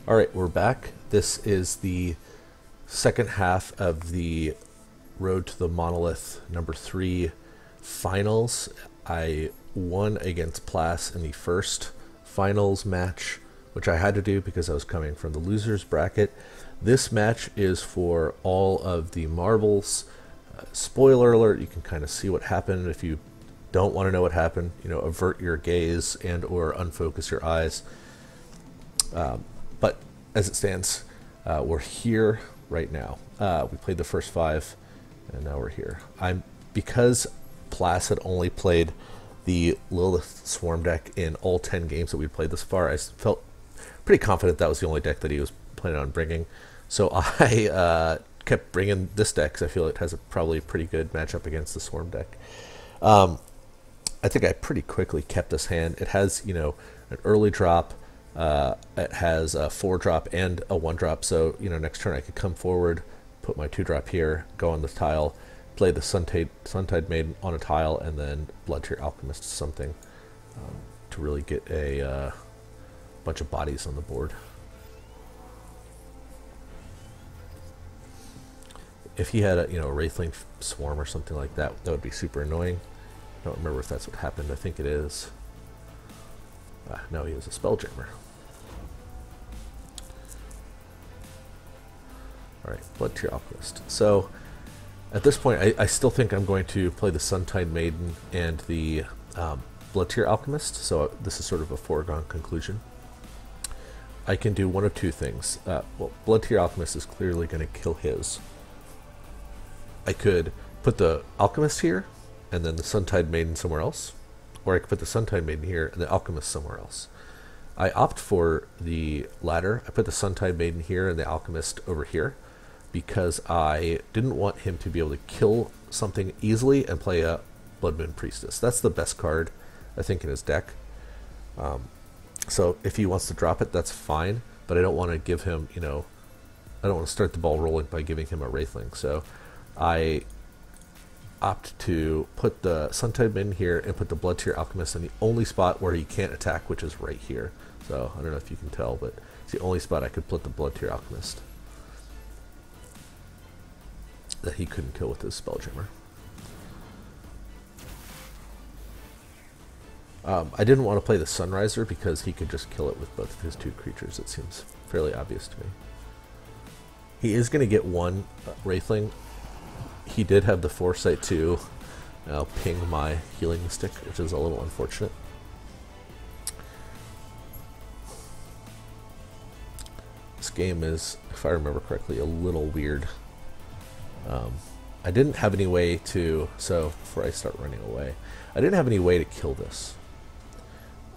All right, we're back. This is the second half of the Road to the Monolith number 3 finals. I won against Plas in the first finals match, which I had to do because I was coming from the losers bracket. This match is for all of the marbles. Spoiler alert, you can kind of see what happened. If you don't want to know what happened, avert your gaze and or unfocus your eyes. But as it stands, we're here right now. We played the first 5, and now we're here. Because Plas had only played the Lilith Swarm deck in all 10 games that we'd played this far. I felt pretty confident that was the only deck that he was planning on bringing. So I kept bringing this deck because I feel it has a probably pretty good matchup against the Swarm deck. I think I pretty quickly kept this hand. It has, an early drop. It has a 4-drop and a 1-drop, so next turn I could come forward, put my 2-drop here, go on the tile, play the Suntide Maiden on a tile, and then Bloodtear Alchemist something to really get a bunch of bodies on the board. If he had a Wraithling Swarm or something like that, that would be super annoying. I don't remember if that's what happened. I think it is. No, he has a Spelljammer. Alright, Bloodtear Alchemist. So, at this point, I still think I'm going to play the Suntide Maiden and the Bloodtear Alchemist, so this is sort of a foregone conclusion. I can do one of two things. Well, Bloodtear Alchemist is clearly going to kill his. I could put the Alchemist here, and then the Suntide Maiden somewhere else. Or I could put the Suntide Maiden here and the Alchemist somewhere else. I opt for the latter. I put the Suntide Maiden here and the Alchemist over here because I didn't want him to be able to kill something easily and play a Blood Moon Priestess. That's the best card, I think, in his deck. So if he wants to drop it, that's fine, but I don't want to give him, I don't want to start the ball rolling by giving him a Wraithling. So I opt to put the Suntide Maiden here and put the Bloodtear Alchemist in the only spot where he can't attack, which is right here. So I don't know if you can tell, but it's the only spot I could put the Bloodtear Alchemist that he couldn't kill with his Spelljammer. I didn't want to play the Sunriser because he could just kill it with both of his 2 creatures. It seems fairly obvious to me. He is going to get 1 Wraithling. He did have the foresight to ping my healing stick, which is a little unfortunate. This game is, if I remember correctly, a little weird. I didn't have any way to, so before I start running away, I didn't have any way to kill this.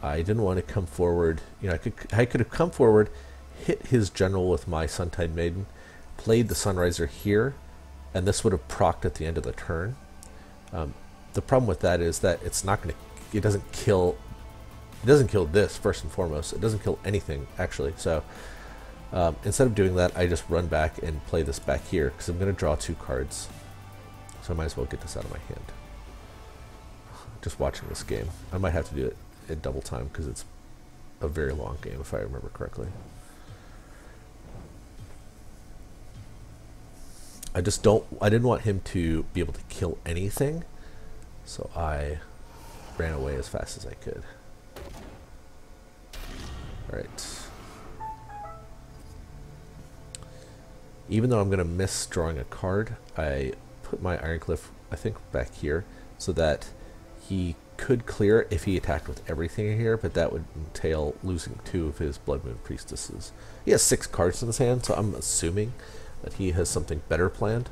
I didn't want to come forward. I could have come forward, hit his general with my Suntide Maiden, played the Sunriser here, and this would have procced at the end of the turn. The problem with that is that it's not going to, it doesn't kill this first and foremost. It doesn't kill anything, actually. So instead of doing that, I just run back and play this back here because I'm going to draw 2 cards. So I might as well get this out of my hand. Just watching this game. I might have to do it at double time because it's a very long game if I remember correctly. I didn't want him to be able to kill anything, so I ran away as fast as I could. Alright. Even though I'm going to miss drawing a card, I put my Ironcliff, I think, back here, so that he could clear it if he attacked with everything here, but that would entail losing 2 of his Blood Moon Priestesses. He has 6 cards in his hand, so I'm assuming that he has something better planned.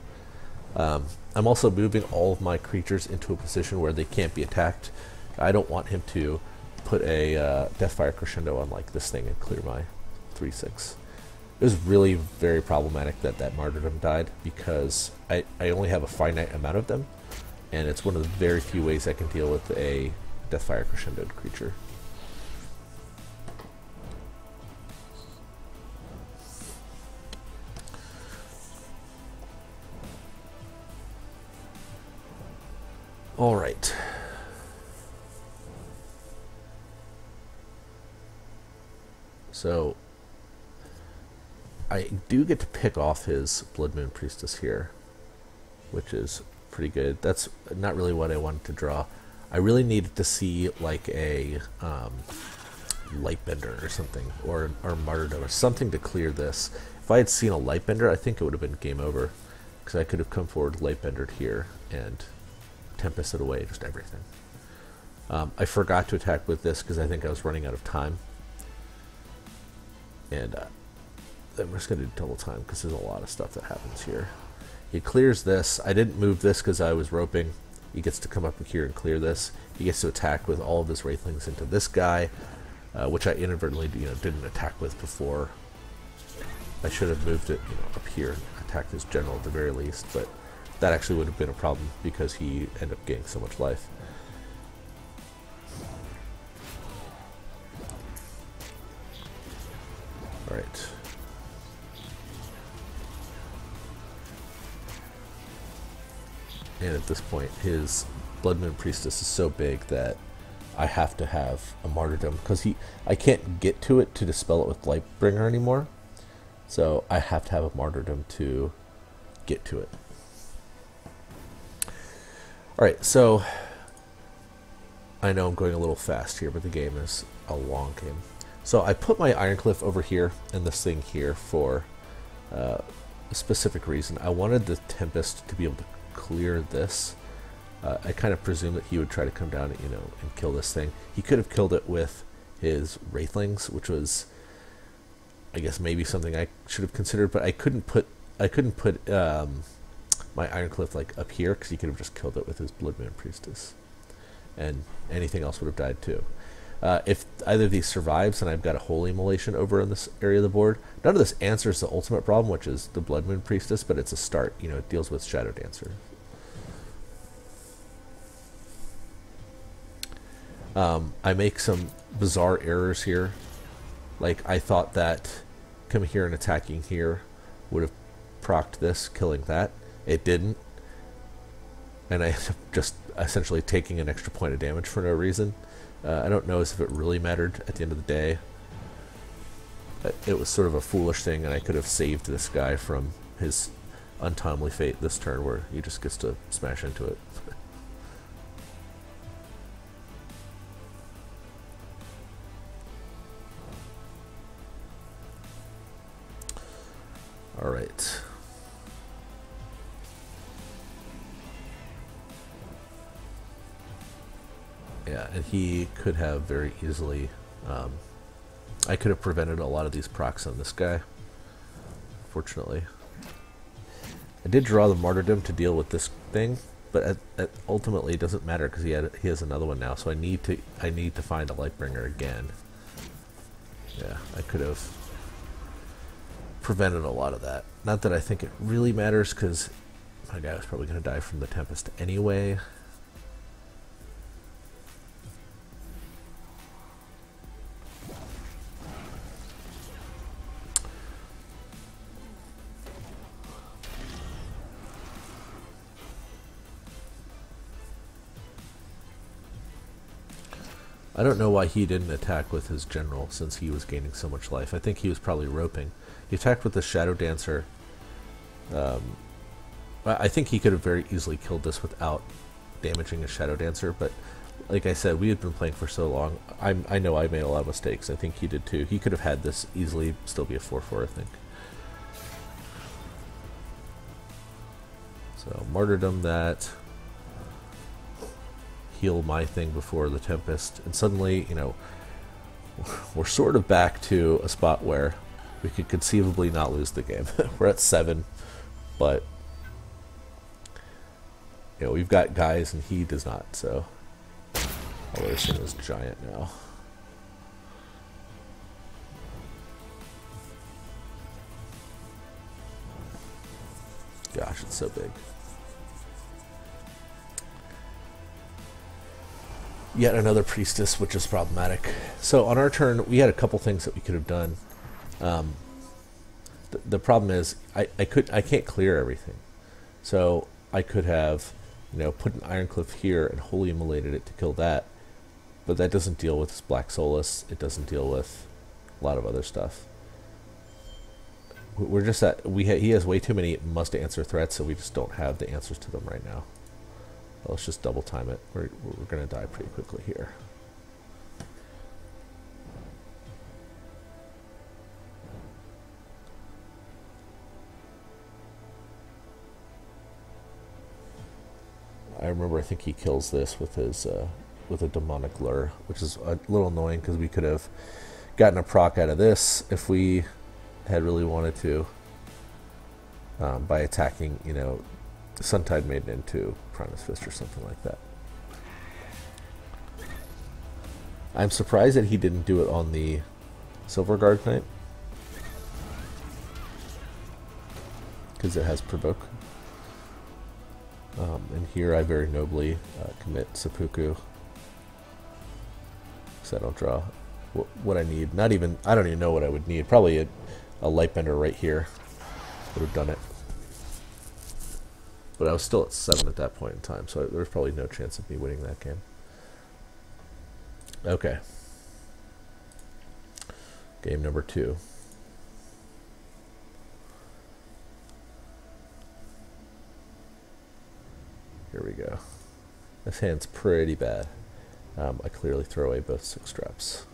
I'm also moving all of my creatures into a position where they can't be attacked. I don't want him to put a Deathfire Crescendo on like this thing and clear my 3/6. It was really very problematic that that Martyrdom died because I only have a finite amount of them, and it's one of the very few ways I can deal with a Deathfire Crescendoed creature. All right. So I do get to pick off his Blood Moon Priestess here, which is pretty good. That's not really what I wanted to draw. I really needed to see like a Lightbender or something, or Martyrdom or something to clear this. If I had seen a Lightbender, I think it would have been game over, because I could have come forward Lightbendered here and Tempested away just everything. I forgot to attack with this because I think I was running out of time. And I'm just going to do double time because there's a lot of stuff that happens here. He clears this. I didn't move this because I was roping. He gets to come up here and clear this. He gets to attack with all of his Wraithlings into this guy, which I inadvertently didn't attack with before. I should have moved it up here and attacked his general at the very least, but that actually would have been a problem because he ended up gaining so much life. Alright. And at this point, his Blood Moon Priestess is so big that I have to have a Martyrdom, because I can't get to it to dispel it with Lightbringer anymore. So I have to have a Martyrdom to get to it. Alright, so I know I'm going a little fast here, but the game is a long game. So I put my Ironcliff over here and this thing here for a specific reason. I wanted the Tempest to be able to clear this. I kind of presumed that he would try to come down, and kill this thing. He could have killed it with his Wraithlings, which was, I guess, maybe something I should have considered. But I couldn't put my Ironcliff like up here because he could have just killed it with his Blood Moon Priestess, and anything else would have died too. If either of these survives, and I've got a Holy Immolation over in this area of the board, none of this answers the ultimate problem, which is the Blood Moon Priestess, but it's a start. It deals with Shadow Dancer. I make some bizarre errors here. Like, I thought that coming here and attacking here would have procced this, killing that. It didn't. And I ended up just essentially taking an extra point of damage for no reason. I don't know if it really mattered at the end of the day. It was sort of a foolish thing, and I could have saved this guy from his untimely fate this turn where he just gets to smash into it. Alright. Yeah, and he could have very easily, I could have prevented a lot of these procs on this guy, fortunately. I did draw the Martyrdom to deal with this thing, but ultimately it doesn't matter because he has another one now, so I need to find a Lightbringer again. Yeah, I could have prevented a lot of that. Not that I think it really matters, because my guy was probably going to die from the Tempest anyway. I don't know why he didn't attack with his general since he was gaining so much life. I think he was probably roping. He attacked with the Shadow Dancer. I think he could have very easily killed this without damaging a Shadow Dancer, but like I said, we had been playing for so long. I know I made a lot of mistakes. I think he did too. He could have had this easily still be a 4-4, I think. So, Martyrdom that. Heal my thing before the Tempest, and suddenly, we're sort of back to a spot where we could conceivably not lose the game. We're at 7, but we've got guys and he does not, so although this thing is giant now. Gosh, it's so big. Yet another Priestess, which is problematic. So on our turn, we had a couple things that we could have done. The problem is I can't clear everything. So I could have, put an Ironcliff here and Holy Immolated it to kill that. But that doesn't deal with Black Soulless. It doesn't deal with a lot of other stuff. We're just at he has way too many must answer threats, so we just don't have the answers to them right now. Let's just double time it. We're gonna die pretty quickly here. I remember, I think he kills this with his with a demonic lure, which is a little annoying because we could have gotten a proc out of this if we had really wanted to, by attacking, you know, Suntide Maiden into Primus Fist or something like that. I'm surprised that he didn't do it on the Silver Guard Knight, because it has provoke. And here I very nobly commit seppuku, so I don't draw what I need. Not even, I don't even know what I would need. Probably a Lightbender right here would have done it. But I was still at 7 at that point in time, so there was probably no chance of me winning that game. Okay. Game number 2. Here we go. This hand's pretty bad. I clearly throw away both 6 traps.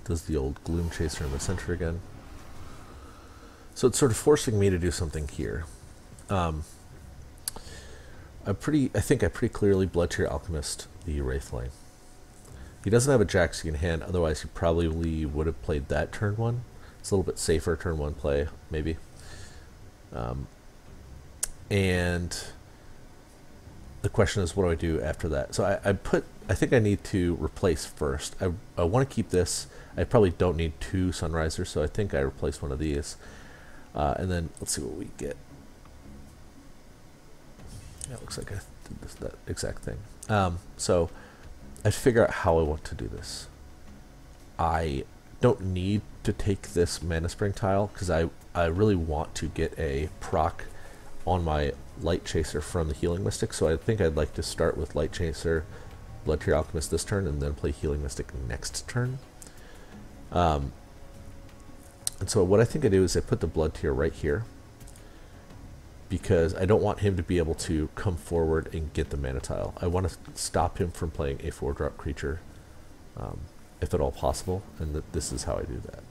Does the old Gloom Chaser in the center again. So it's sort of forcing me to do something here. I think I pretty clearly Blood Tier Alchemist the Wraithling. He doesn't have a Jaxi in hand, otherwise he probably would have played that turn 1. It's a little bit safer turn 1 play, maybe. And the question is, what do I do after that? So I think I need to replace first. I want to keep this. I probably don't need 2 Sunrisers, so I think I replace one of these. And then let's see what we get. Yeah, it looks like I did that exact thing. So I figure out how I want to do this. I don't need to take this Mana Spring tile because I really want to get a proc on my Light Chaser from the Healing Mystic, so I think I'd like to start with Light Chaser, Blood Tier Alchemist this turn, and then play Healing Mystic next turn. And so what I think I do is I put the Blood Tier right here, because I don't want him to be able to come forward and get the mana tile. I want to stop him from playing a 4-drop creature, if at all possible, and this is how I do that.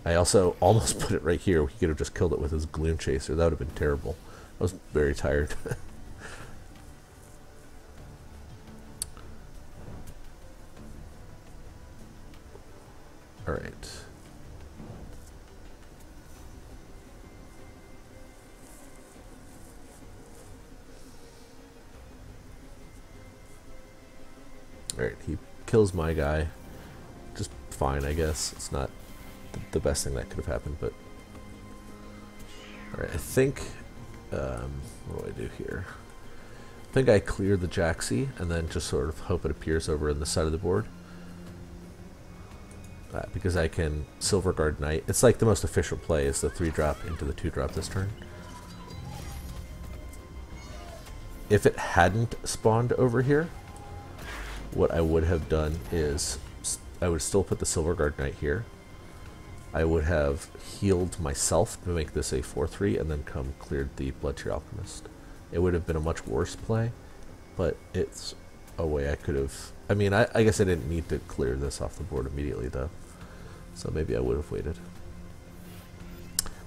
I also almost put it right here. He could have just killed it with his Gloom Chaser. That would have been terrible. I was very tired. All right. Alright, he kills my guy. Just fine, I guess. It's not the best thing that could have happened, but... Alright, I think... what do I do here? I think I clear the Jaxi, and then just sort of hope it appears over in the side of the board. Because I can Silver Guard Knight. It's like the most official play is the 3-drop into the 2-drop this turn. If it hadn't spawned over here, what I would have done is I would still put the Silver Guard Knight here. I would have healed myself to make this a 4-3 and then come cleared the Blood Tier Alchemist. It would have been a much worse play, but it's a way I could have... I mean, I guess I didn't need to clear this off the board immediately, though. So maybe I would have waited.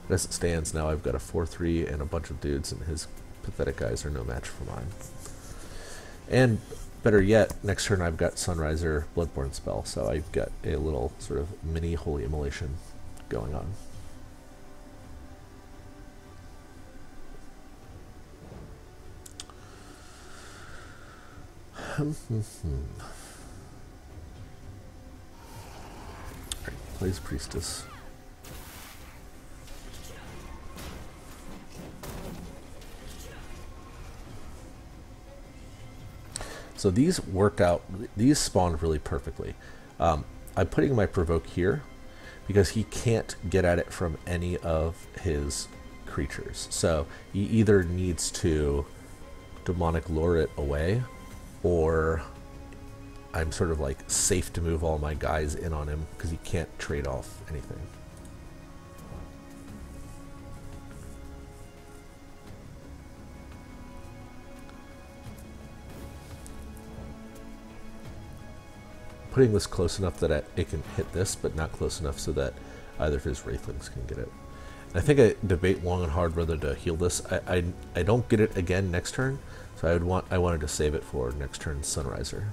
But as it stands, now I've got a 4-3 and a bunch of dudes, and his pathetic guys are no match for mine. And... better yet, next turn I've got Sunriser Bloodborne spell, so I've got a little sort of mini Holy Immolation going on. Alright, plays Priestess. So these worked out, these spawned really perfectly. I'm putting my Provoke here because he can't get at it from any of his creatures. So he either needs to demonic lure it away, or I'm sort of like safe to move all my guys in on him because he can't trade off anything. Putting this close enough that it can hit this, but not close enough so that either of his wraithlings can get it. And I think I debate long and hard whether to heal this. I don't get it again next turn, so I wanted to save it for next turn's Sunriser.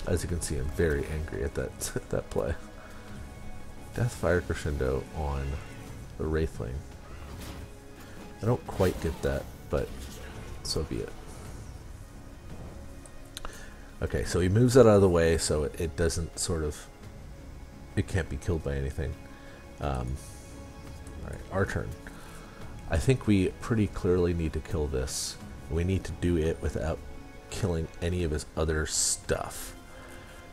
As you can see, I'm very angry at that play. Deathfire Crescendo on the Wraithling. I don't quite get that, but so be it. Okay, so he moves that out of the way so it doesn't sort of... It can't be killed by anything. Alright, our turn. I think we pretty clearly need to kill this. We need to do it without killing any of his other stuff.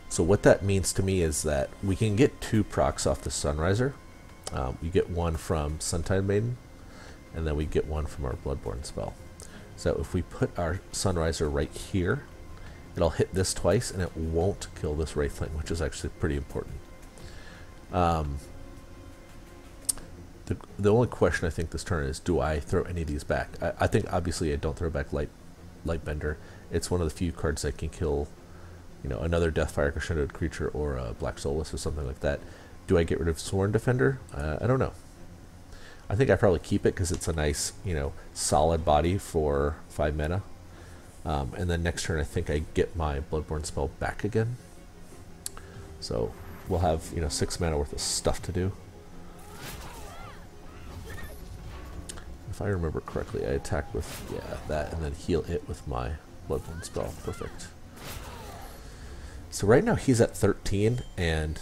So what that means to me is that we can get 2 procs off the Sunriser. We get one from Suntide Maiden, and then we get one from our Bloodborne spell. So if we put our Sunriser right here, it'll hit this twice, and it won't kill this Wraithling, which is actually pretty important. The only question I think this turn is, do I throw any of these back? I think obviously I don't throw back Lightbender. It's one of the few cards that can kill, you know, another Deathfire Crescendo creature or a Black Soulless or something like that. Do I get rid of Sworn Defender? I don't know. I think I probably keep it because it's a nice, you know, solid body for 5 mana. And then next turn I think I get my Bloodborne spell back again. So we'll have, you know, 6 mana worth of stuff to do. If I remember correctly, I attack with, yeah, that, and then heal it with my Bloodborne spell. Perfect. So right now he's at 13, and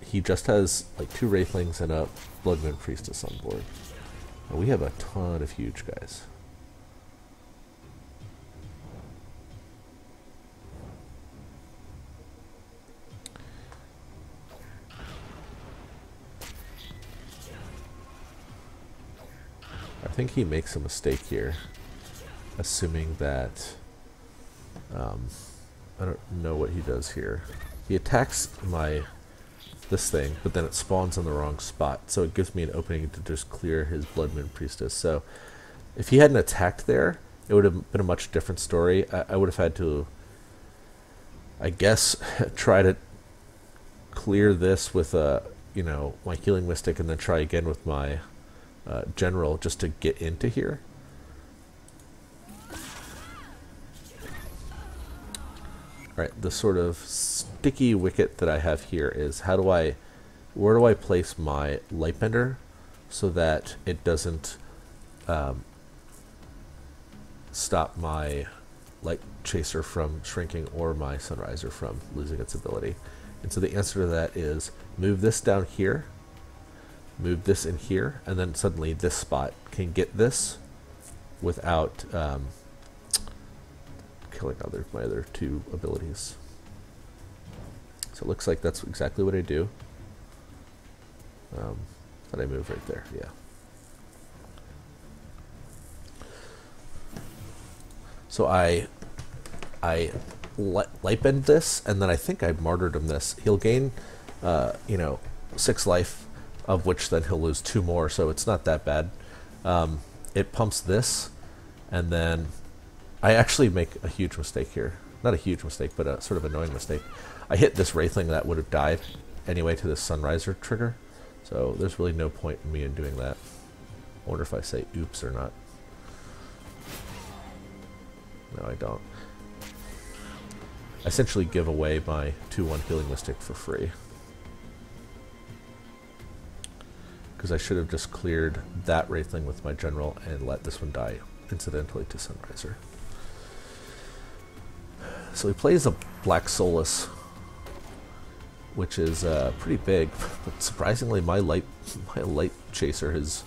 he just has like 2 Wraithlings and a Bloodmoon Priestess on board. And we have a ton of huge guys. I think he makes a mistake here, assuming that I don't know what he does here. He attacks this thing, but then it spawns on the wrong spot, so it gives me an opening to just clear his Bloodmoon Priestess. So if he hadn't attacked there, it would have been a much different story. I would have had to, I guess, try to clear this with you know, my Healing Mystic, and then try again with my General just to get into here. Alright, the sort of sticky wicket that I have here is where do I place my Lightbender so that it doesn't stop my Light Chaser from shrinking or my Sunriser from losing its ability. And so the answer to that is move this down here, move this in here, and then suddenly this spot can get this without killing my other 2 abilities. So it looks like that's exactly what I do. But I move right there, yeah. So I Lightbend this, and then I think I Martyrdom this. He'll gain, you know, 6 life, of which then he'll lose 2 more, so it's not that bad. It pumps this, and then I actually make a huge mistake here. Not a huge mistake, but a sort of annoying mistake. I hit this Wraithling that would have died anyway to this Sunriser trigger, so there's really no point in me in doing that. I wonder if I say oops or not. No, I don't. I essentially give away my 2/1 Healing Mystic for free, because I should have just cleared that Wraithling with my General and let this one die incidentally to Sunriser. So he plays a Black Soulless, which is pretty big, but surprisingly my light Chaser has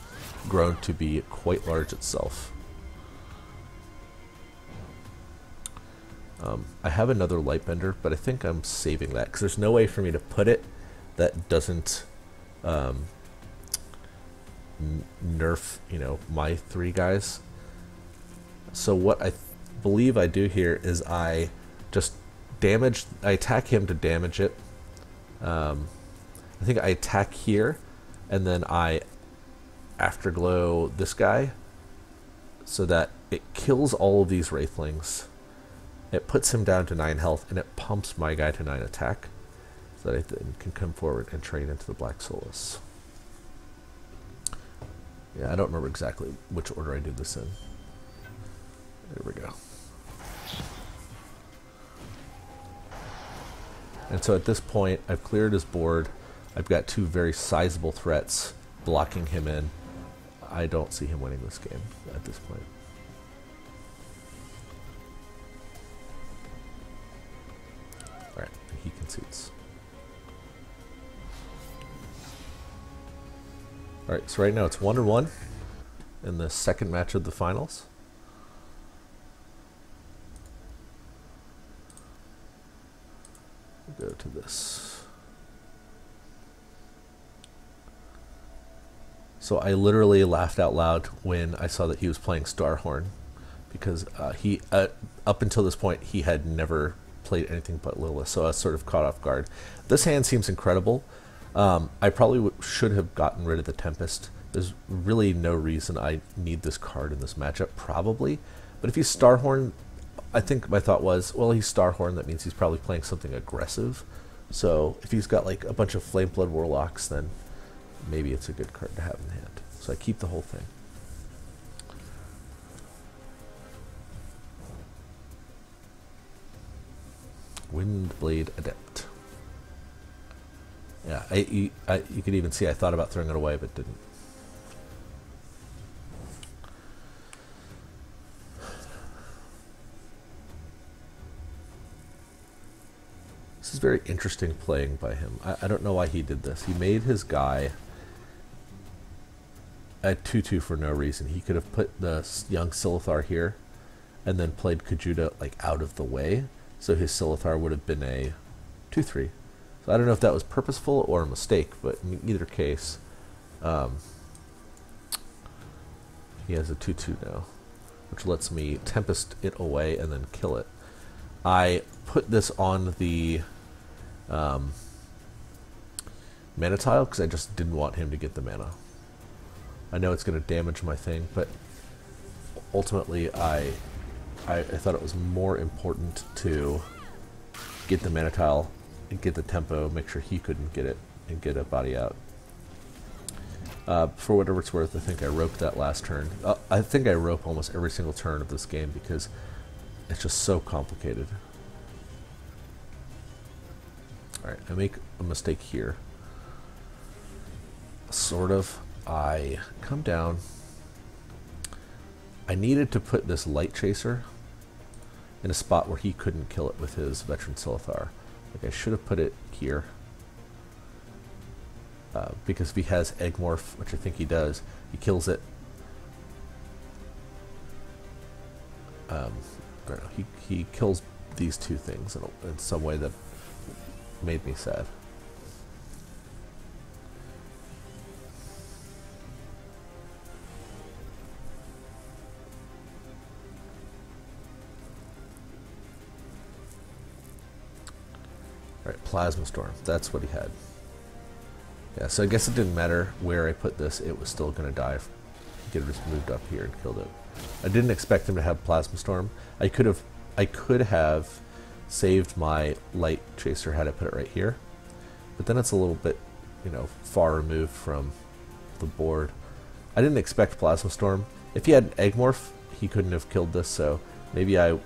grown to be quite large itself. I have another Lightbender, but I think I'm saving that because there's no way for me to put it that doesn't nerf, you know, my 3 guys. So what I believe I do here is I just I attack him to damage it. I think I attack here, and then I afterglow this guy so that it kills all of these Wraithlings. It puts him down to 9 health, and it pumps my guy to 9 attack, so that I then can come forward and train into the Black Soulless. Yeah, I don't remember exactly which order I did this in. There we go. And so at this point, I've cleared his board. I've got 2 very sizable threats blocking him in. I don't see him winning this game at this point. Alright, he concedes. Alright, so right now it's 1-1 in the second match of the finals. We'll go to this. So I literally laughed out loud when I saw that he was playing Starhorn, because he up until this point he had never played anything but Lilith, so I was sort of caught off guard. This hand seems incredible. I probably should have gotten rid of the Tempest. There's really no reason I need this card in this matchup, probably. But if he's Starhorn, I think my thought was, well, he's Starhorn, that means he's probably playing something aggressive. So if he's got like a bunch of Flameblood Warlocks, then maybe it's a good card to have in hand. So I keep the whole thing. Windblade Adept. Yeah, you could even see I thought about throwing it away, but didn't. This is very interesting playing by him. I don't know why he did this. He made his guy at 2/2 for no reason. He could have put the young Silithar here and then played Khajuda like out of the way, so his Silithar would have been a 2/3. So I don't know if that was purposeful or a mistake, but in either case, he has a 2/2 now, which lets me Tempest it away and then kill it. I put this on the mana tile because I just didn't want him to get the mana. I know it's going to damage my thing, but ultimately I thought it was more important to get the mana tile and get the tempo, make sure he couldn't get it, and get a body out. For whatever it's worth, I think I roped that last turn. I think I rope almost every single turn of this game because it's just so complicated. Alright, I make a mistake here. Sort of. I come down. I needed to put this Light Chaser in a spot where he couldn't kill it with his Veteran Silithar. Like, I should have put it here. Because if he has Eggmorph, which I think he does, he kills it. I don't know, he kills these 2 things in some way that made me sad. Alright, Plasma Storm. That's what he had. Yeah, so I guess it didn't matter where I put this, it was still going to die. He could have just moved up here and killed it. I didn't expect him to have Plasma Storm. I could have saved my Light Chaser had I put it right here. But then it's a little bit, you know, far removed from the board. I didn't expect Plasma Storm. If he had Eggmorph, he couldn't have killed this, so maybe I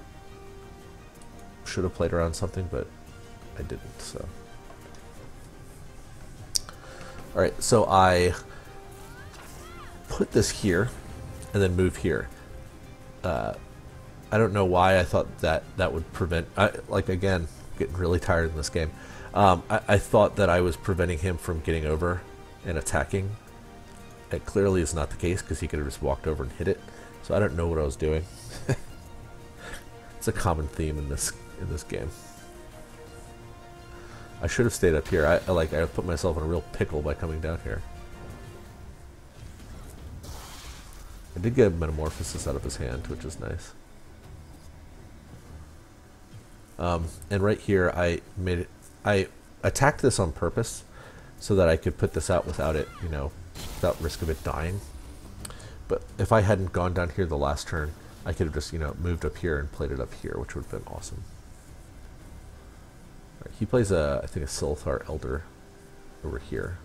should have played around something, but I didn't, so. Alright, so I put this here and then move here. I don't know why I thought that would prevent, like, again, getting really tired in this game. I thought that I was preventing him from getting over and attacking. It clearly is not the case because he could have just walked over and hit it. So I don't know what I was doing. It's a common theme in this in this game. I should have stayed up here. I put myself in a real pickle by coming down here. I did get a Metamorphosis out of his hand, which is nice. And right here, I attacked this on purpose so that I could put this out without it, you know, without risk of it dying. But if I hadn't gone down here the last turn, I could have just, you know, moved up here and played it up here, which would have been awesome. Right, he plays I think a Silithar Elder over here.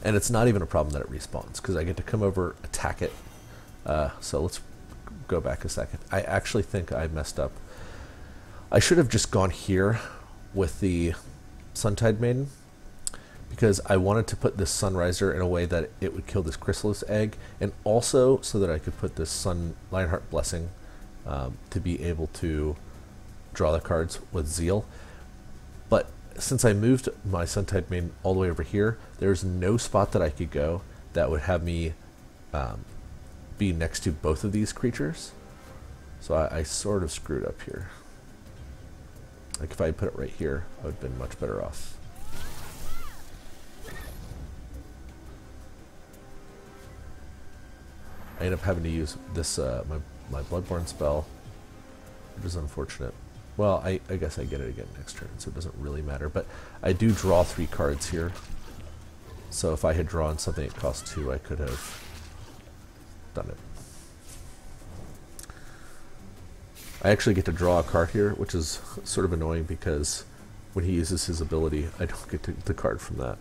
And it's not even a problem that it respawns, because I get to come over, attack it. So let's go back a second. I actually think I messed up. I should have just gone here with the Suntide Maiden, because I wanted to put this Sunriser in a way that it would kill this Chrysalis egg, and also so that I could put this Lionheart Blessing to be able to draw the cards with Zeal. But since I moved my Suntide Maiden all the way over here, there's no spot that I could go that would have me be next to both of these creatures. So I sort of screwed up here. Like if I had put it right here, I would have been much better off. I end up having to use this my Bloodborne spell, which is unfortunate. Well, I guess I get it again next turn, so it doesn't really matter. But I do draw 3 cards here. So if I had drawn something that cost 2, I could have done it. I actually get to draw a card here, which is sort of annoying because when he uses his ability, I don't get the card from that.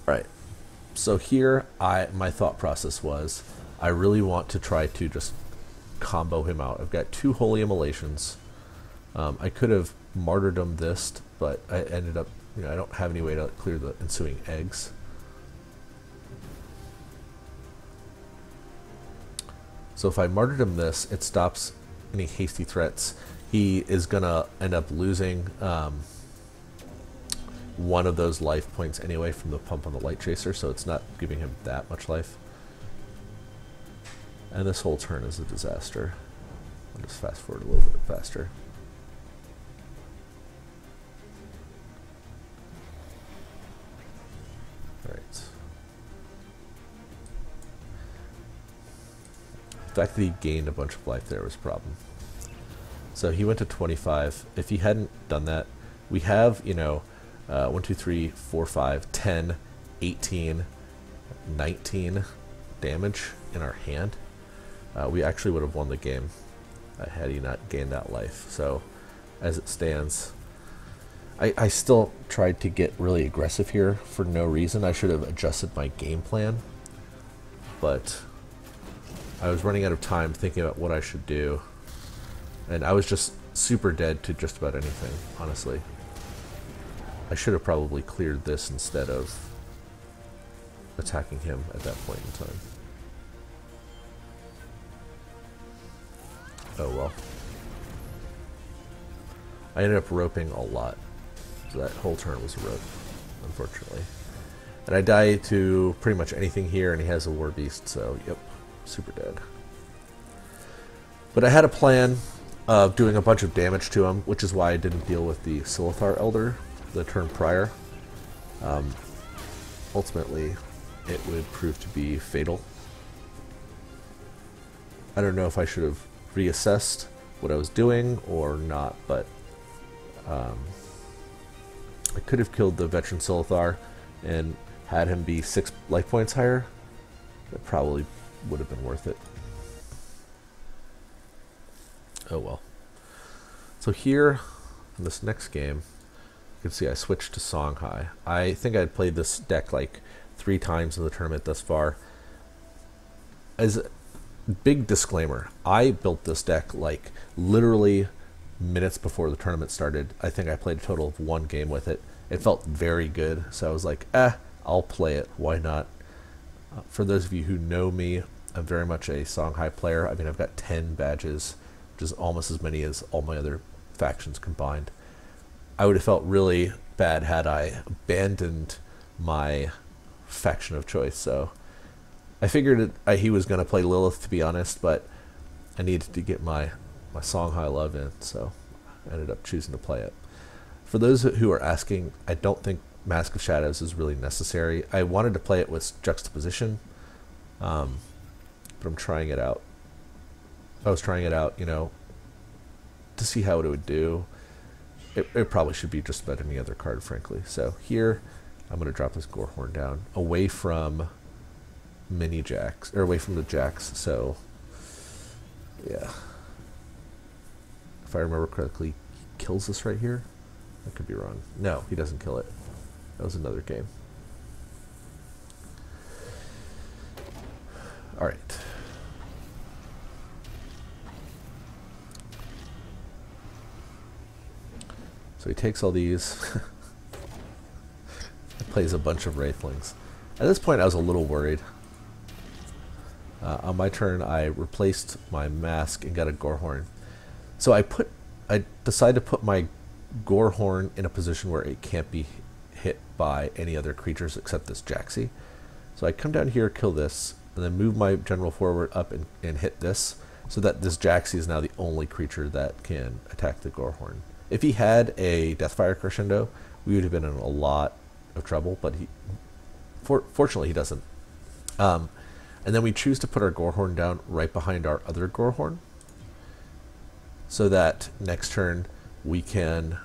Right. So here, my thought process was, I really want to try to just combo him out. I've got 2 Holy Immolations. I could have martyrdom this, but I ended up, you know, I don't have any way to clear the ensuing eggs. So if I martyrdom this, it stops any hasty threats. He is gonna end up losing one of those life points anyway from the pump on the Light Chaser, so it's not giving him that much life. And this whole turn is a disaster. I'll just fast forward a little bit faster. Alright. The fact that he gained a bunch of life there was a problem. So he went to 25. If he hadn't done that, we have, you know, 1, 2, 3, 4, 5, 10, 18, 19 damage in our hand. We actually would have won the game had he not gained that life. So as it stands, I still tried to get really aggressive here for no reason. I should have adjusted my game plan, but I was running out of time thinking about what I should do, and I was just super dead to just about anything, honestly. I should have probably cleared this instead of attacking him at that point in time. Oh well. I ended up roping a lot. So that whole turn was a rope, unfortunately. And I die to pretty much anything here, and he has a War Beast, so yep, super dead. But I had a plan of doing a bunch of damage to him, which is why I didn't deal with the Silithar Elder the turn prior. Ultimately, it would prove to be fatal. I don't know if I should have reassessed what I was doing or not, but I could have killed the veteran Silithar and had him be 6 life points higher. That probably would have been worth it. Oh well. So here, in this next game, you can see I switched to Songhai. I think I had played this deck like 3 times in the tournament thus far. As a big disclaimer, I built this deck like literally minutes before the tournament started. I think I played a total of 1 game with it. It felt very good, so I was like, I'll play it. Why not? For those of you who know me, I'm very much a Songhai player. I mean, I've got 10 badges which is almost as many as all my other factions combined. I would have felt really bad had I abandoned my faction of choice. So I figured he was going to play Lilith, to be honest, but I needed to get my Songhai Love in, so I ended up choosing to play it. For those who are asking, I don't think Mask of Shadows is really necessary. I wanted to play it with Juxtaposition, but I'm trying it out. I was trying it out, you know, to see how it would do. It probably should be just about any other card, frankly. So here, I'm going to drop this Gorehorn down away from mini jacks, or away from the jacks. So, yeah. If I remember correctly, he kills this right here. I could be wrong. No, he doesn't kill it. That was another game. All right. So he takes all these, plays a bunch of Wraithlings. At this point I was a little worried. On my turn I replaced my Mask and got a Gorehorn. So I decided to put my Gorehorn in a position where it can't be hit by any other creatures except this Jaxi. So I come down here, kill this, and then move my general forward up and hit this, so that this Jaxi is now the only creature that can attack the Gorehorn. If he had a Deathfire Crescendo, we would have been in a lot of trouble, but fortunately he doesn't. And then we choose to put our Gorehorn down right behind our other Gorehorn, so that next turn we can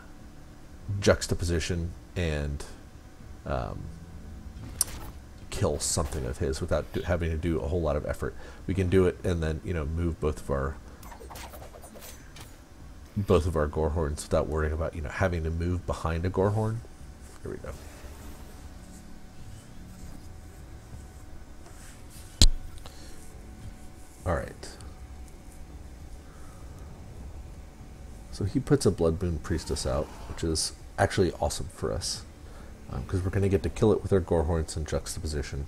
juxtaposition and kill something of his without having to do a whole lot of effort. We can do it and then, you know, move both of our Gorehorns without worrying about, you know, having to move behind a Gorehorn. Here we go. All right. So he puts a Bloodmoon Priestess out, which is actually awesome for us, because we're going to get to kill it with our Gorehorns in juxtaposition.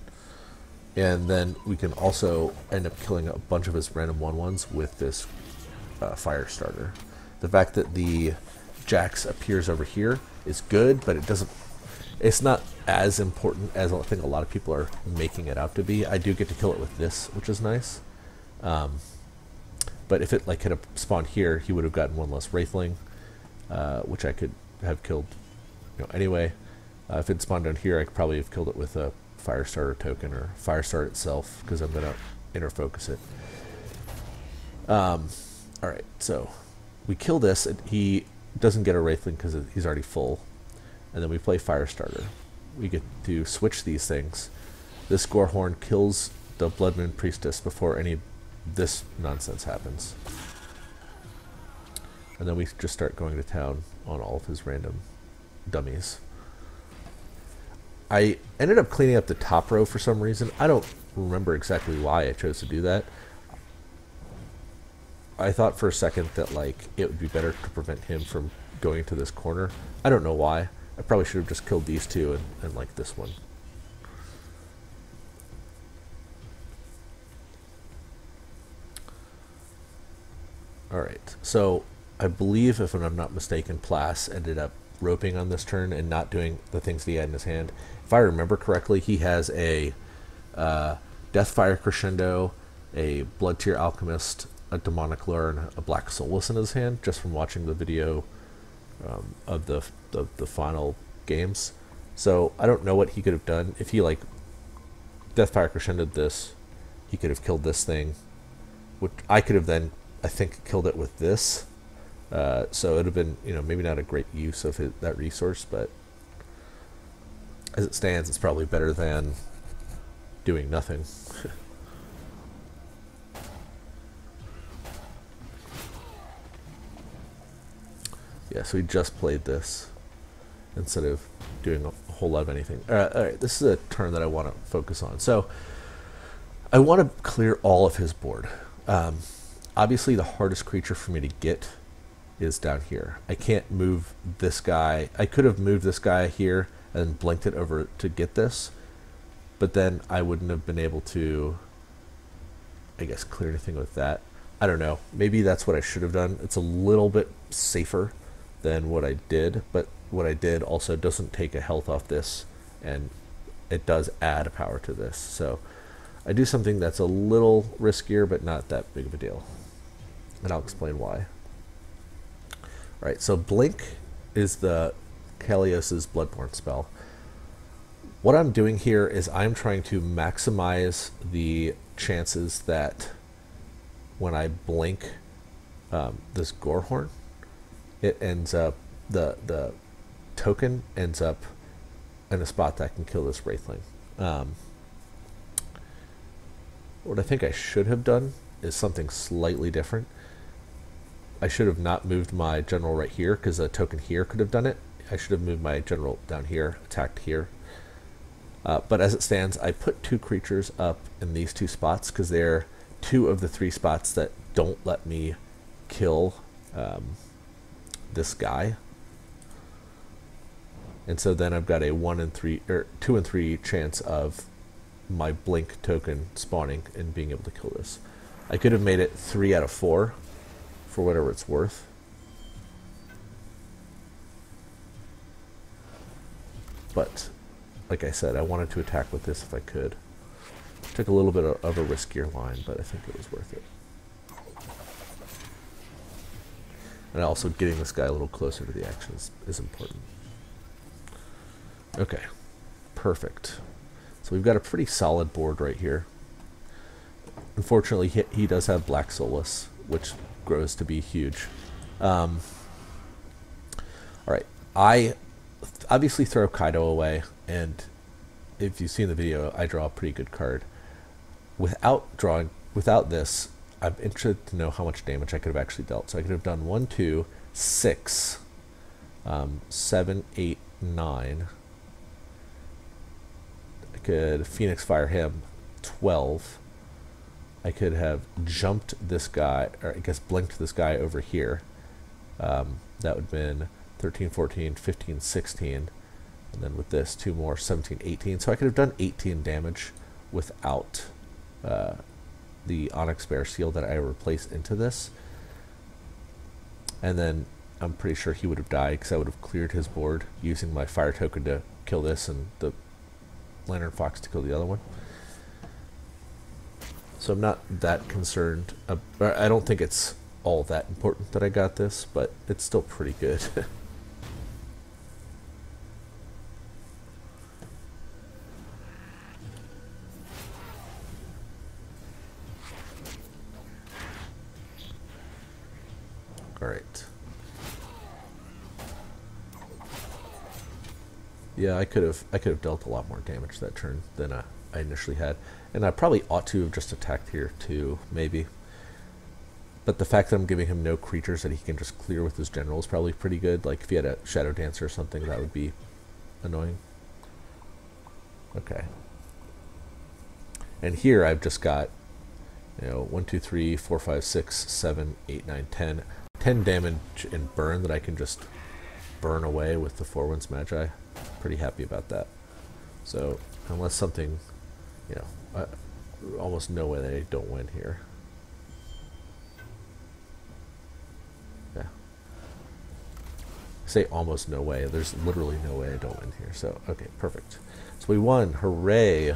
And then we can also end up killing a bunch of his random 1/1s with this Fire Starter. The fact that the Jax appears over here is good, but it's not as important as I think a lot of people are making it out to be. I do get to kill it with this, which is nice. But if it had spawned here, he would have gotten one less Wraithling, which I could have killed, you know, anyway. If it spawned down here, I could probably have killed it with a Firestarter token or Firestarter itself, because I'm going to inner focus it. Alright, so we kill this, and he doesn't get a Wraithling because he's already full. And then we play Firestarter. We get to switch these things. This Gorehorn kills the Bloodmoon Priestess before any of this nonsense happens. And then we just start going to town on all of his random dummies. I ended up cleaning up the top row for some reason. I don't remember exactly why I chose to do that. I thought for a second that it would be better to prevent him from going to this corner. I don't know why. I probably should have just killed these two and this one. Alright, so I believe, if I'm not mistaken, Plas ended up roping on this turn and not doing the things that he had in his hand. If I remember correctly, he has a Deathfire Crescendo, a Blood Tear Alchemist, a Demonic Lure, and a Black Soulless in his hand, just from watching the video of the final games. So I don't know what he could have done. If he Deathfire Crescendo'd this, he could have killed this thing, which I could have then, I think, killed it with this. So it would have been, you know, maybe not a great use of that resource, but as it stands, it's probably better than doing nothing. Yeah, so we just played this instead of doing a whole lot of anything. Alright, this is a turn that I want to focus on. So I want to clear all of his board. Obviously, the hardest creature for me to get is down here. I can't move this guy. I could have moved this guy here and blinked it over to get this, but then I wouldn't have been able to, I guess, clear anything with that. I don't know. Maybe that's what I should have done. It's a little bit safer than what I did, but what I did also doesn't take a health off this, and it does add power to this. So I do something that's a little riskier, but not that big of a deal. And I'll explain why. All right, so Blink is the Kalios's Bloodborne spell. What I'm doing here is I'm trying to maximize the chances that when I blink this Gorehorn, it ends up, the token ends up in a spot that can kill this Wraithling. What I think I should have done is something slightly different. I should have not moved my general right here, because a token here could have done it. I should have moved my general down here, attacked here. But as it stands, I put 2 creatures up in these 2 spots, because they're 2 of the 3 spots that don't let me kill this guy. And so then I've got a 1 in 3 or 2 in 3 chance of my blink token spawning and being able to kill this. I could have made it 3 out of 4 for whatever it's worth. But like I said, I wanted to attack with this if I could. Took a little bit of a riskier line, but I think it was worth it. And also getting this guy a little closer to the action is important. Okay, perfect. So we've got a pretty solid board right here. Unfortunately, he does have Black Soulless, which grows to be huge. All right, I obviously throw Kaido away, and if you've seen the video, I draw a pretty good card. Without this, I'm interested to know how much damage I could have actually dealt. So I could have done 1, 2, 6, 7, 8, 9. I could Phoenix Fire him 12. I could have jumped this guy, or I guess blinked this guy over here. That would have been 13, 14, 15, 16. And then with this, 2 more, 17, 18. So I could have done 18 damage without the Onyx Bear Seal that I replaced into this. And then I'm pretty sure he would have died, because I would have cleared his board using my fire token to kill this and the Lantern Fox to kill the other one. So I'm not that concerned. I don't think it's all that important that I got this, but it's still pretty good. All right. Yeah, I could have dealt a lot more damage that turn than I initially had, and I probably ought to have just attacked here too, maybe. But the fact that I'm giving him no creatures that he can just clear with his general is probably pretty good. Like if he had a Shadow Dancer or something, that would be annoying. Okay. And here I've just got, 1, 2, 3, 4, 5, 6, 7, 8, 9, 10. 10 damage and burn that I can just burn away with the Four Winds Magi. Pretty happy about that. So unless something, almost no way that I don't win here. Yeah. I say almost no way. There's literally no way I don't win here. So okay, perfect. So we won. Hooray!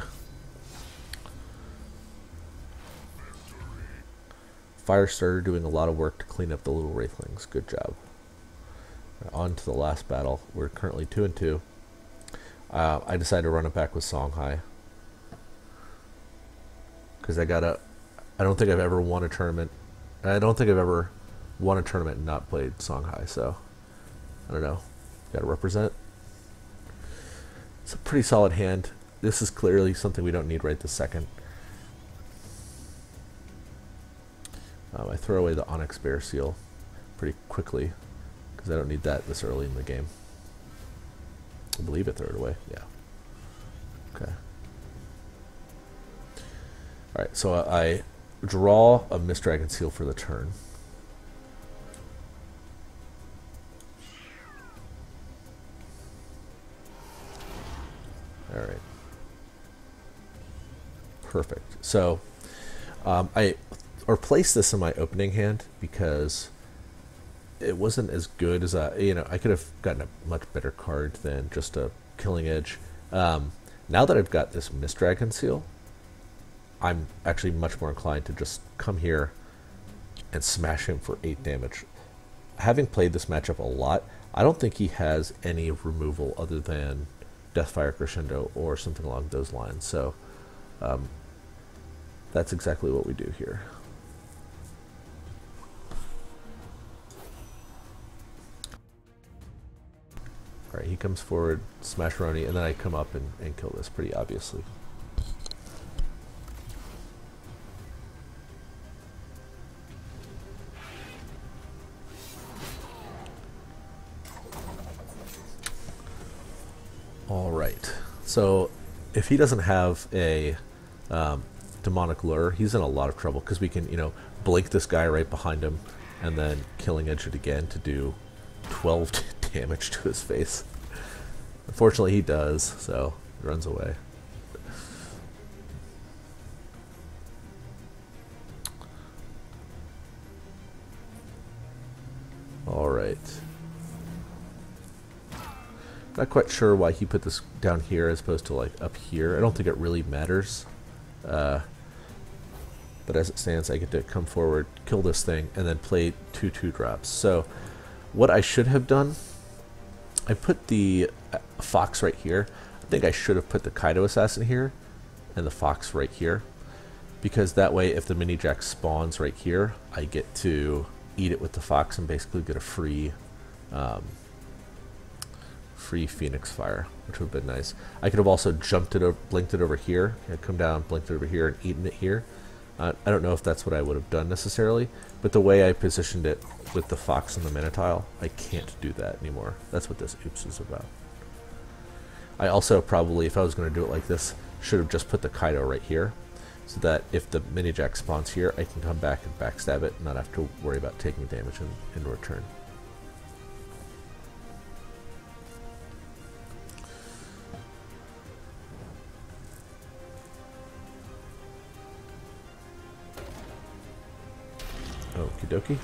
Firestarter doing a lot of work to clean up the little Wraithlings. Good job. On to the last battle. We're currently 2 and 2. I decided to run it back with Songhai, because I don't think I've ever won a tournament. I don't think I've ever won a tournament and not played Songhai. So I don't know. Got to represent. It's a pretty solid hand. This is clearly something we don't need right this second. I throw away the Onyx Bear Seal pretty quickly, because I don't need that this early in the game. I believe it, throw it away. Yeah. Okay. Alright, so I draw a Mist Dragon Seal for the turn. Alright. Perfect. So, I or place this in my opening hand because it wasn't as good as I could have gotten a much better card than just a Killing Edge. Now that I've got this Mist Dragon Seal, I'm actually much more inclined to just come here and smash him for 8 damage. Having played this matchup a lot, I don't think he has any removal other than Deathfire Crescendo or something along those lines. So that's exactly what we do here. Alright, he comes forward, smash Roni, and then I come up and kill this pretty obviously. Alright, so if he doesn't have a demonic lure, he's in a lot of trouble because we can, blink this guy right behind him and then Killing Edge it again to do 12 damage to his face. Unfortunately he does, so he runs away. Alright. Not quite sure why he put this down here as opposed to like up here. I don't think it really matters. But as it stands, I get to come forward, kill this thing, and then play 2 2-drops. So what I should have done, I put the Fox right here. I think I should have put the Kaido Assassin here and the Fox right here. Because that way, if the Mini Jack spawns right here, I get to eat it with the Fox and basically get a free Phoenix Fire, which would have been nice. I could have also jumped it, blinked it over here, come down, blinked it over here, and eaten it here. I don't know if that's what I would have done necessarily, but the way I positioned it with the Fox and the Minotaur, I can't do that anymore. That's what this oops is about. I also probably, if I was going to do it like this, should have just put the Kaido right here, so that if the Mini Jack spawns here, I can come back and backstab it and not have to worry about taking damage in return. Okie dokie.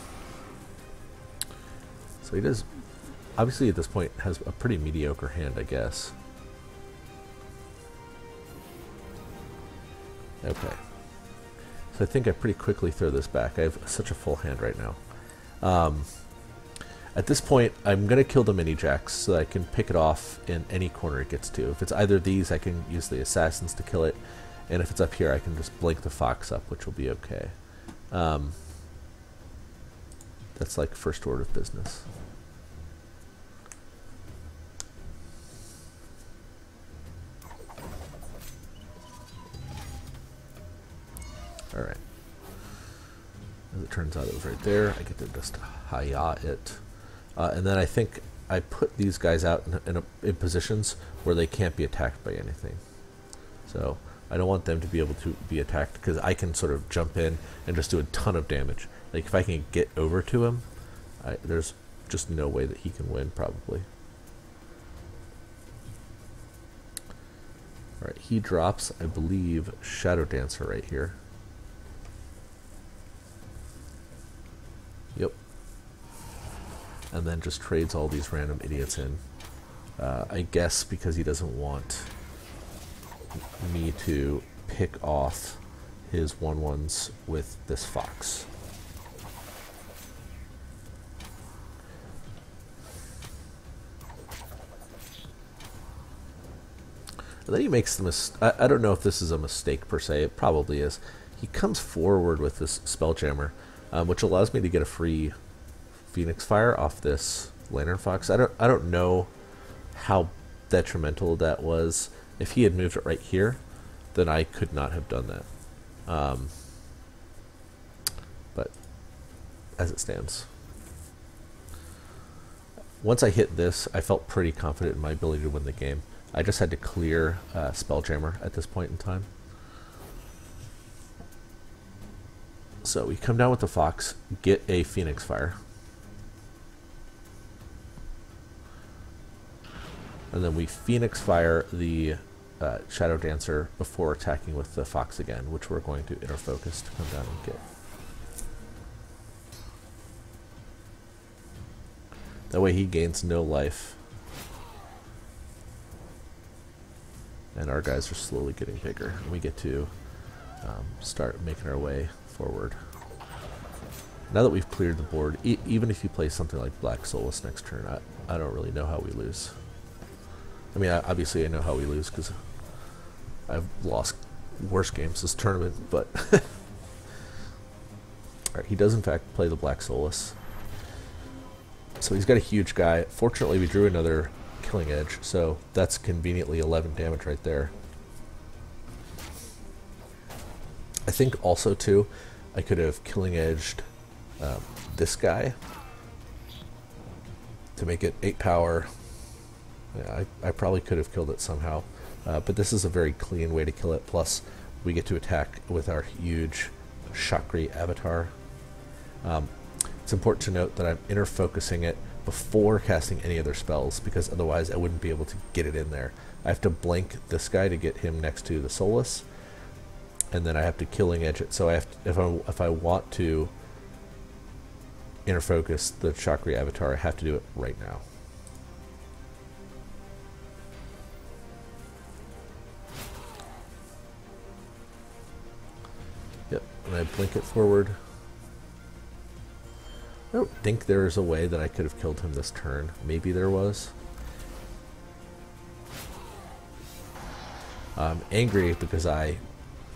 So he does, obviously at this point, has a pretty mediocre hand, I guess. Okay. So I think I pretty quickly throw this back. I have such a full hand right now. At this point, I'm going to kill the Mini Jacks so that I can pick it off in any corner it gets to. If it's either these, I can use the Assassins to kill it. And if it's up here, I can just blink the Fox up, which will be okay. That's like first order of business. Alright. As it turns out, it was right there. I get to just hi-ya it. And then I think I put these guys out in positions where they can't be attacked by anything. So I don't want them to be able to be attacked because I can sort of jump in and just do a ton of damage. Like if I can get over to him, there's just no way that he can win probably. Alright, he drops, I believe, Shadow Dancer right here. Yep. And then just trades all these random idiots in. I guess because he doesn't want me to pick off his 1/1s with this Fox. And then he makes the mistake. I don't know if this is a mistake per se. It probably is. He comes forward with this Spelljammer, which allows me to get a free Phoenix Fire off this Lantern Fox. I don't know how detrimental that was. If he had moved it right here, then I could not have done that. But as it stands, once I hit this, I felt pretty confident in my ability to win the game. I just had to clear Spelljammer at this point in time. So we come down with the Fox, get a Phoenix Fire. And then we Phoenix Fire the Shadow Dancer before attacking with the Fox again, which we're going to inner focus to come down and get. That way he gains no life. And our guys are slowly getting bigger. And we get to start making our way forward. Now that we've cleared the board, even if you play something like Black Soulless next turn, I don't really know how we lose. I mean, obviously I know how we lose because I've lost worse games this tournament, but... Alright, he does in fact play the Black Soulless. So he's got a huge guy. Fortunately, we drew another Killing Edge, so that's conveniently 11 damage right there. I think also, too, I could have Killing Edged this guy to make it 8 power. Yeah, I probably could have killed it somehow, but this is a very clean way to kill it. Plus, we get to attack with our huge Chakri avatar. It's important to note that I'm inner focusing it before casting any other spells, because otherwise I wouldn't be able to get it in there. I have to blink this guy to get him next to the Soulless, and then I have to Killing Edge it. So I have to, if I want to inner focus the Chakri avatar, I have to do it right now. Yep, and I blink it forward. I don't think there's a way that I could have killed him this turn. Maybe there was. I'm angry because I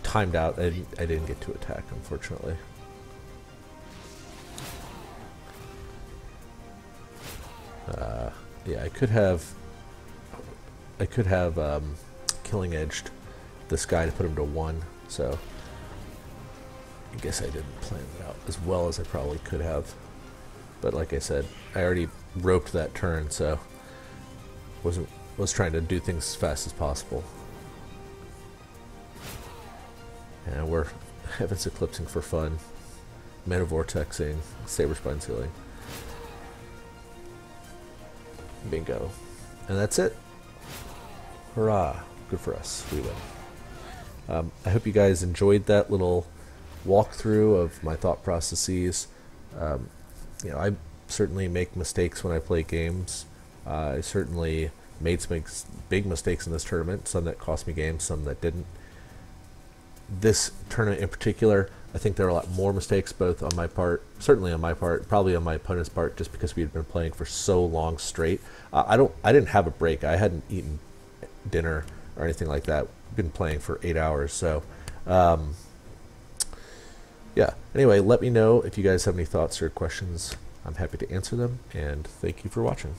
timed out. I didn't get to attack, unfortunately. Yeah, I could have Killing Edged this guy to put him to 1. So I guess I didn't plan it out as well as I probably could have. But like I said, I already roped that turn, so was trying to do things as fast as possible. And we're Heaven's Eclipsing for fun, Mana Vortexing, Saber Spine Sealing. Bingo. And that's it. Hurrah. Good for us. We win. I hope you guys enjoyed that little walkthrough of my thought processes. You know, I certainly make mistakes when I play games. I certainly made some big mistakes in this tournament, some that cost me games, some that didn't. This tournament in particular, I think there are a lot more mistakes, both on my part, certainly on my part, probably on my opponent's part, just because we had been playing for so long straight. I didn't have a break. I hadn't eaten dinner or anything like that. Been playing for 8 hours, so yeah. Anyway, let me know if you guys have any thoughts or questions. I'm happy to answer them, and thank you for watching.